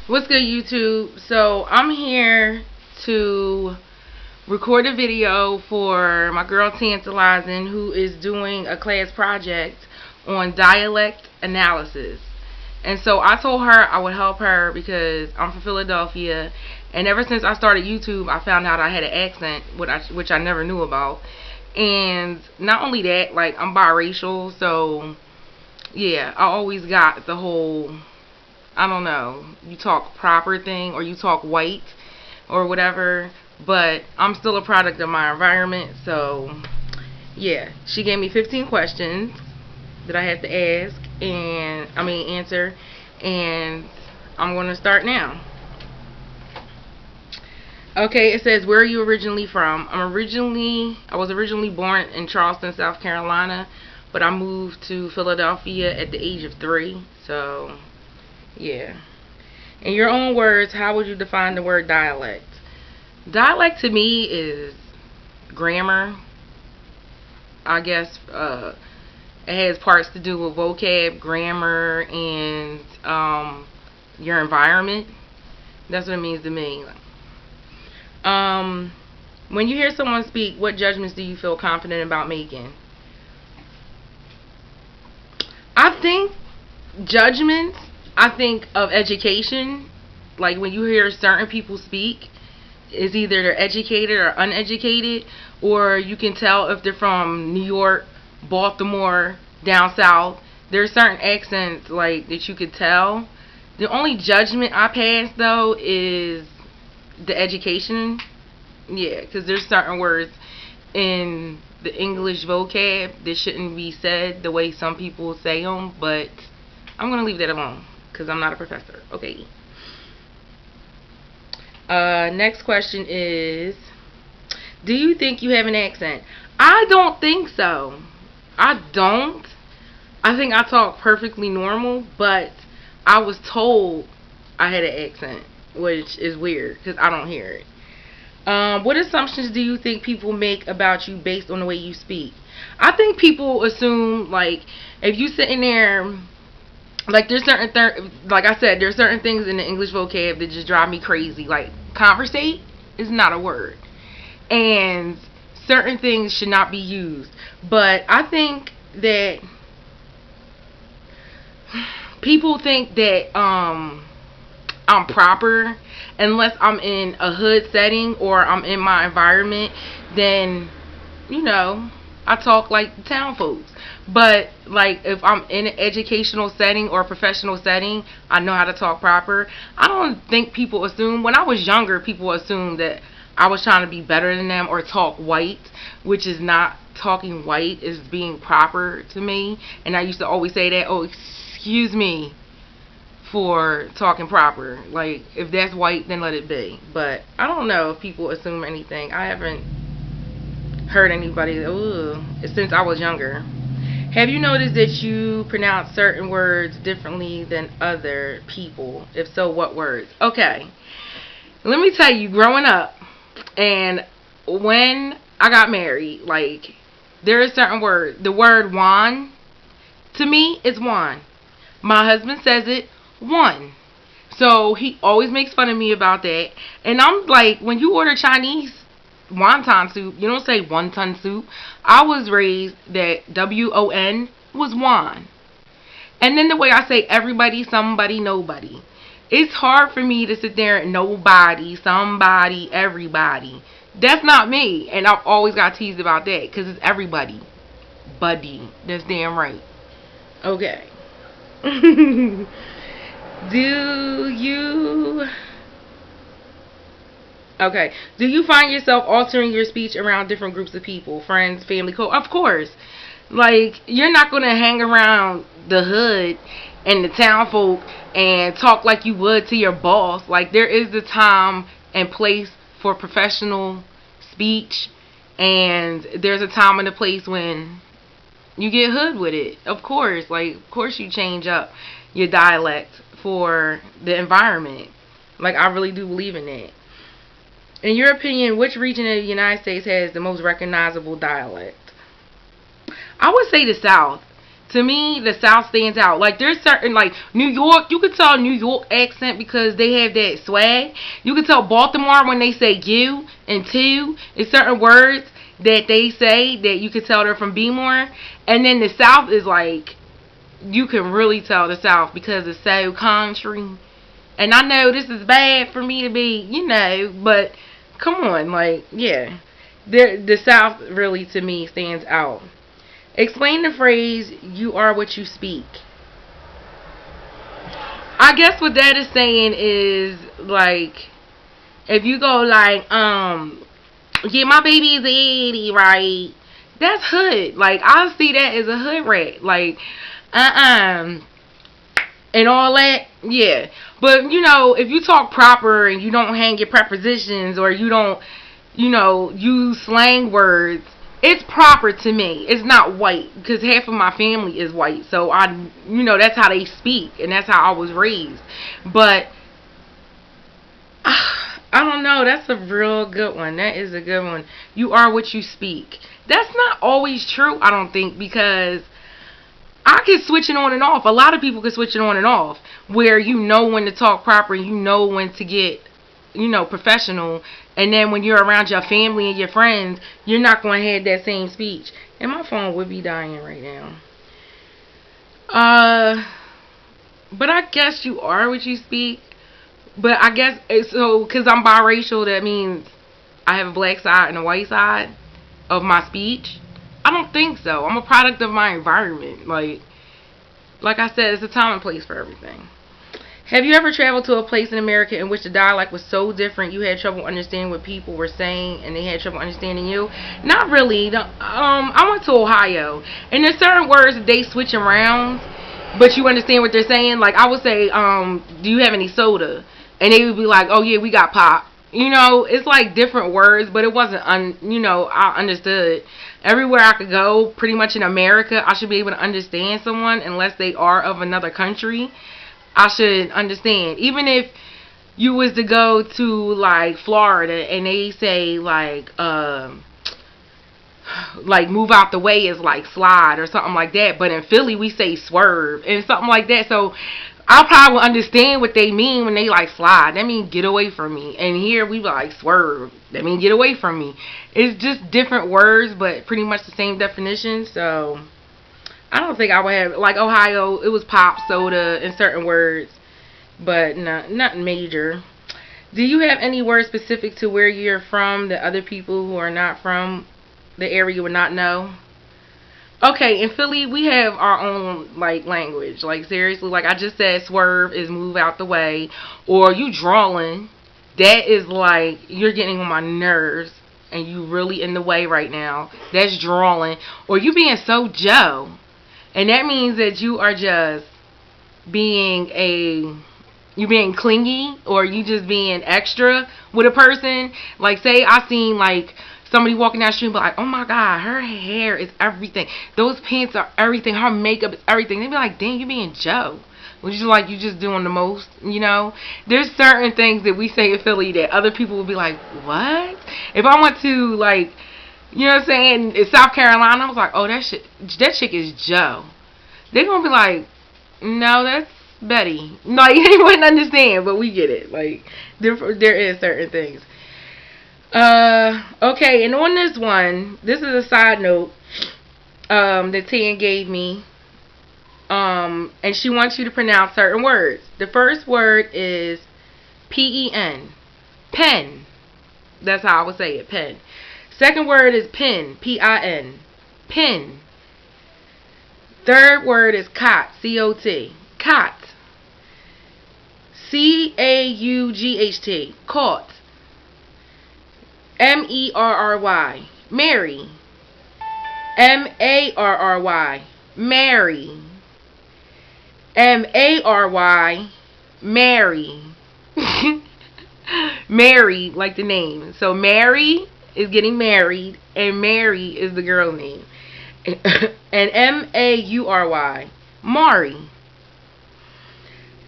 What's good, YouTube? So I'm here to record a video for my girl Tanntilizing, who is doing a class project on dialect analysis. And so I told her I would help her because I'm from Philadelphia, and ever since I started YouTube, I found out I had an accent, which I never knew about. And not only that, like, I'm biracial, so yeah, I always got the whole, I don't know, you talk proper thing or you talk white or whatever, but I'm still a product of my environment. So yeah, she gave me 15 questions that I have to answer, and I'm going to start now. Okay, it says, where are you originally from? I was originally born in Charleston, South Carolina, but I moved to Philadelphia at the age of 3. So yeah. In your own words, how would you define the word dialect? Dialect to me is grammar. I guess it has parts to do with vocab, grammar, and your environment. That's what it means to me. When you hear someone speak, what judgments do you feel confident about making? I think judgments, I think of education. Like when you hear certain people speak, it's either they're educated or uneducated, or you can tell if they're from New York, Baltimore, down south. There's certain accents like that you could tell. The only judgment I pass though is the education. Yeah, because there's certain words in the English vocab that shouldn't be said the way some people say them, but I'm going to leave that alone because I'm not a professor. Okay. Next question is, do you think you have an accent? I don't think so. I don't. I think I talk perfectly normal, but I was told I had an accent, which is weird because I don't hear it. What assumptions do you think people make about you based on the way you speak? I think people assume, like, if you sitting there, like, there's like I said, there's certain things in the English vocab that just drive me crazy. Like, conversate is not a word, and certain things should not be used. But I think that people think that I'm proper unless I'm in a hood setting or I'm in my environment. Then, I talk like the town folks. But like if I'm in an educational setting or a professional setting, I know how to talk proper. I don't think people assume. When I was younger, people assumed that I was trying to be better than them or talk white, which is not talking white, is being proper to me. And I used to always say that, oh, excuse me for talking proper. Like, if that's white, then let it be. But I don't know if people assume anything. I haven't heard anybody since I was younger. Have you noticed that you pronounce certain words differently than other people? If so, what words? Okay, let me tell you, growing up and when I got married, like, there are certain words. The word wine, to me, is wine. My husband says it, one. So he always makes fun of me about that. And I'm like, when you order Chinese wonton soup, you don't say wonton soup. I was raised that WON was wine. And then the way I say everybody, somebody, nobody. It's hard for me to sit there and nobody, somebody, everybody. That's not me. And I've always got teased about that because it's everybody. Buddy. That's damn right. Okay. Do you find yourself altering your speech around different groups of people, friends, family, Of course. Like, you're not going to hang around the hood and the town folk and talk like you would to your boss. Like, there is a time and place for professional speech, and there's a time and a place when you get hood with it. Of course. Like, of course you change up your dialect for the environment. Like, I really do believe in that. In your opinion, which region of the United States has the most recognizable dialect? I would say the South, To me, the South stands out. Like there's certain like New York, you could tell New York accent because they have that swag. You could tell Baltimore when they say you and two. It's certain words that they say that you could tell they're from Bmore. And then the South is like you can really tell the South because it's so country. And I know this is bad for me to be, but come on, like yeah, the South really to me stands out. Explain the phrase "you are what you speak." I guess what that is saying is like if you go like yeah, my baby is 80, right? That's hood. Like I see that as a hood rat. Like and all that, yeah. But if you talk proper and you don't hang your prepositions or you don't, use slang words, it's proper to me. It's not white because half of my family is white, so that's how they speak and that's how I was raised. But I don't know. That's a real good one. That is a good one. You are what you speak. That's not always true, I don't think, because I can switch it on and off. A lot of people can switch it on and off where you know when to talk proper, you know when to get, professional. And then when you're around your family and your friends, you're not going to have that same speech. And my phone would be dying right now. But I guess you are what you speak. But I guess, so, because I'm biracial, that means I have a black side and a white side of my speech. I don't think so. I'm a product of my environment. Like I said, it's a time and place for everything. Have you ever traveled to a place in America in which the dialect was so different you had trouble understanding what people were saying and they had trouble understanding you? Not really. I went to Ohio, and there's certain words that they switch around, but you understand what they're saying. Like I would say, do you have any soda? And they would be like, oh yeah, we got pop. It's like different words, but it wasn't, I understood. Everywhere I could go, pretty much in America, I should be able to understand someone unless they are of another country. I should understand. Even if you was to go to, like, Florida and they say, like move out the way is like slide or something like that. But in Philly, we say swerve and something like that. So I probably understand what they mean when they like slide. That means get away from me. And here we like swerve. That means get away from me. It's just different words, but pretty much the same definition. So I don't think I would have, like Ohio, it was pop, soda, and certain words. But nothing major. Do you have any words specific to where you're from that other people who are not from the area would not know? Okay, in Philly, we have our own, like, language. Like, seriously, like I just said, swerve is move out the way. Or you drawing. That is like, you're getting on my nerves and you really in the way right now. That's drawing. Or you being so Joe. And that means that you are just you being clingy or you just being extra with a person. Like, say I seen, like, somebody walking down the street and be like, oh my God, her hair is everything. Those pants are everything. Her makeup is everything. They'd be like, dang, you being Joe. Which is like, you just doing the most, There's certain things that we say in Philly that other people will be like, what? If I went to, like, you know what I'm saying, in South Carolina, I was like, oh, that chick is Joe. They're going to be like, no, that's Betty. Like, they wouldn't understand, but we get it. Like, there is certain things. Okay, and on this one, this is a side note that Tan gave me. And she wants you to pronounce certain words. The first word is P-E-N. Pen. That's how I would say it, pen. Second word is pin. P-I-N. Pin. Third word is cot. C-O-T. Cot. C-A-U-G-H-T. Caught. M-E-R-R-Y. Mary. M-A-R-R-Y. Mary. M-A-R-Y. Mary. Mary, like the name. So Mary is getting married, and Mary is the girl name. And M-A-U-R-Y. Mari.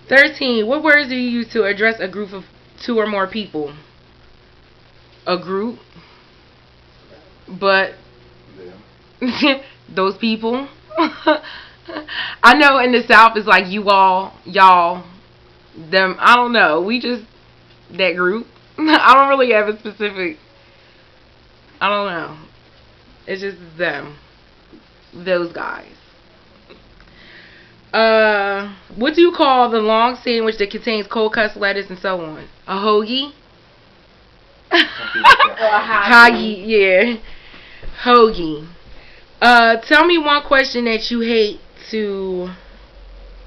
13. What words do you use to address a group of 2 or more people? A group. But those people. I know in the South it's like you all, y'all, them. I don't know. We just that group. I don't really have a specific. I don't know. It's just them. Those guys. What do you call the long sandwich that contains cold cuts, lettuce, and so on? A hoagie? Hoagie, yeah. Hoagie. Tell me one question that you hate to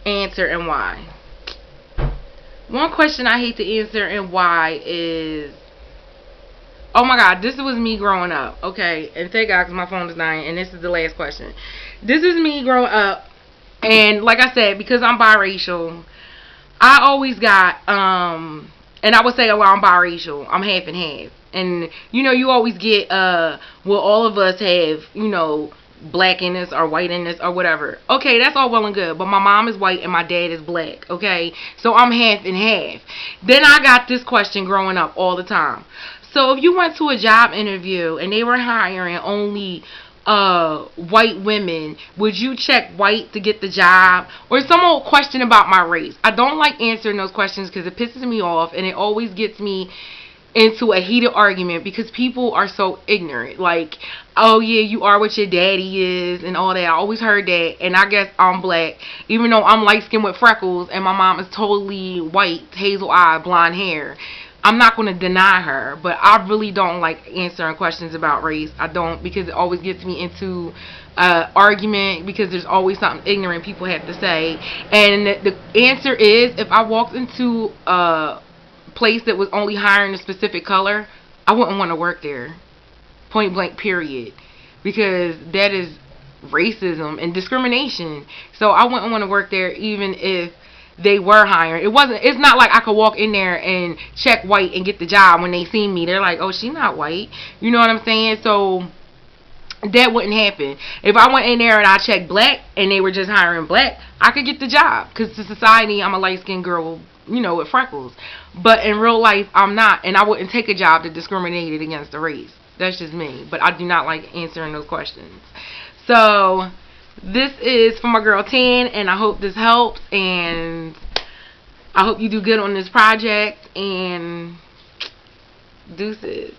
answer and why. One question I hate to answer and why is, oh my god, this was me growing up. Okay, and thank God because my phone is dying, and this is the last question. This is me growing up, and like I said, because I'm biracial, I always got, and I would say, well, I'm biracial. I'm half and half. And, you always get, well, all of us have, black in us or white in us or whatever. Okay, that's all well and good. But my mom is white and my dad is black, okay? So I'm half and half. Then I got this question growing up all the time. So if you went to a job interview and they were hiring only white women, would you check white to get the job? Or some old question about my race. I don't like answering those questions because it pisses me off and it always gets me into a heated argument because people are so ignorant. Like, oh yeah, you are what your daddy is and all that. I always heard that, and I guess I'm black, even though I'm light skinned with freckles and my mom is totally white, hazel eye, blonde hair. I'm not going to deny her, but I really don't like answering questions about race. I don't, because it always gets me into argument because there's always something ignorant people have to say. And the answer is, if I walked into a place that was only hiring a specific color, I wouldn't want to work there. Point blank, period. Because that is racism and discrimination. So I wouldn't want to work there even if they were hiring. It's not like I could walk in there and check white and get the job when they see me. They're like, oh, she's not white. You know what I'm saying? So that wouldn't happen. If I went in there and I checked black and they were just hiring black, I could get the job. Because to society, I'm a light-skinned girl, with freckles. But in real life, I'm not. And I wouldn't take a job that discriminated against the race. That's just me. But I do not like answering those questions. So this is for my girl Tan, and I hope this helps, and I hope you do good on this project, and deuces.